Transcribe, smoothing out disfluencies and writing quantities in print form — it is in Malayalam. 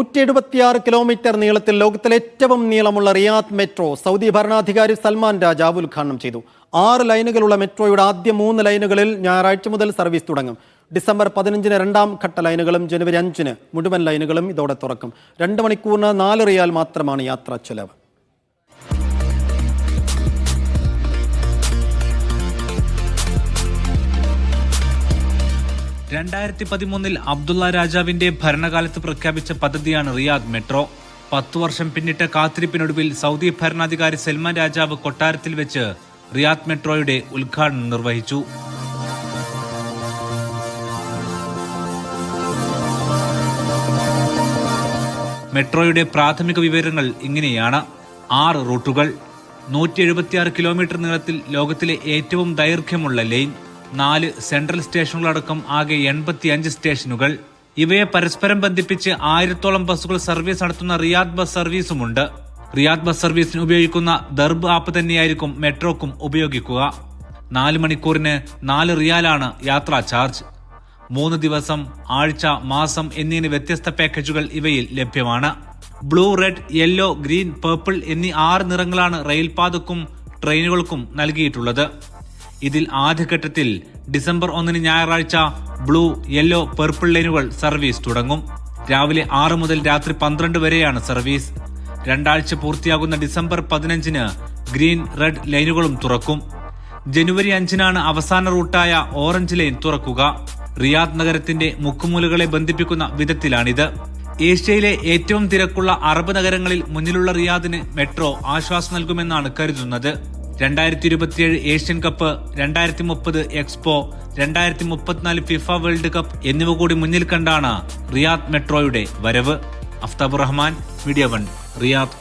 176 കിലോമീറ്റർ നീളത്തിൽ ലോകത്തിലെ ഏറ്റവും നീളമുള്ള റിയാദ് മെട്രോ സൗദി ഭരണാധികാരി സൽമാൻ രാജാവ് ഉദ്ഘാടനം ചെയ്തു. 6 ലൈനുകളുള്ള മെട്രോയുടെ ആദ്യ 3 ലൈനുകളിൽ ഞായറാഴ്ച മുതൽ സർവീസ് തുടങ്ങും. ഡിസംബർ 15-ന് രണ്ടാം ഘട്ട ലൈനുകളും ജനുവരി 5-ന് മുഴുവൻ ലൈനുകളും ഇതോടെ തുറക്കും. 2 മണിക്കൂറിന് 4 റിയാൽ മാത്രമാണ് യാത്രാ ചെലവ്. അബ്ദുള്ള രാജാവിന്റെ ഭരണകാലത്ത് പ്രഖ്യാപിച്ച പദ്ധതിയാണ് റിയാദ് മെട്രോ. 10 വർഷം പിന്നിട്ട കാത്തിരിപ്പിനൊടുവിൽ സൗദി ഭരണാധികാരി സൽമാൻ രാജാവ് കൊട്ടാരത്തിൽ വെച്ച് റിയാദ് മെട്രോയുടെ ഉദ്ഘാടനം നിർവഹിച്ചു. മെട്രോയുടെ പ്രാഥമിക വിവരങ്ങൾ ഇങ്ങനെയാണ്. 6 റൂട്ടുകൾ, 176 കിലോമീറ്റർ നീളത്തിൽ ലോകത്തിലെ ഏറ്റവും ദൈർഘ്യമുള്ള ലൈൻ, 4 സെൻട്രൽ സ്റ്റേഷനുകളടക്കം ആകെ 85 സ്റ്റേഷനുകൾ. ഇവയെ പരസ്പരം ബന്ധിപ്പിച്ച് 1000-ഓളം ബസ്സുകൾ സർവീസ് നടത്തുന്ന റിയാദ് ബസ് സർവീസുമുണ്ട്. റിയാദ് ബസ് സർവീസിന് ഉപയോഗിക്കുന്ന ദർബ് ആപ്പ് തന്നെയായിരിക്കും മെട്രോക്കും ഉപയോഗിക്കുക. 4 മണിക്കൂറിന് 4 റിയാലാണ് യാത്രാ ചാർജ്. 3 ദിവസം, ആഴ്ച, മാസം എന്നിങ്ങനെ വ്യത്യസ്ത പാക്കേജുകൾ ഇവയിൽ ലഭ്യമാണ്. Blue, red, yellow, green, purple എന്നീ 6 നിറങ്ങളാണ് റെയിൽപാതക്കും ട്രെയിനുകൾക്കും നൽകിയിട്ടുള്ളത്. ഇതിൽ ആദ്യഘട്ടത്തിൽ ഡിസംബർ 1-ന് ഞായറാഴ്ച ബ്ലൂ, യെല്ലോ, പർപ്പിൾ ലൈനുകൾ സർവീസ് തുടങ്ങും. രാവിലെ 6 മുതൽ രാത്രി 12 വരെയാണ് സർവീസ്. 2 ആഴ്ച പൂർത്തിയാകുന്ന ഡിസംബർ 15-ന് ഗ്രീൻ, റെഡ് ലൈനുകളും തുറക്കും. ജനുവരി 5-നാണ് അവസാന റൂട്ടായ ഓറഞ്ച് ലൈൻ തുറക്കുക. റിയാദ് നഗരത്തിന്റെ മുക്കുമൂലകളെ ബന്ധിപ്പിക്കുന്ന വിധത്തിലാണിത്. ഏഷ്യയിലെ ഏറ്റവും തിരക്കുള്ള അറബ് നഗരങ്ങളിൽ മുന്നിലുള്ള റിയാദിന് മെട്രോ ആശ്വാസം നൽകുമെന്നാണ് കരുതുന്നത്. 2027 Asian cup, 2030 expo, 2034 FIFA world cup എന്നിവ കൂടി മുന്നിൽ കണ്ടാണ് റിയാദ് മെട്രോയുടെ വരവ്. Aftabur Rahman, media 1, Riyadh.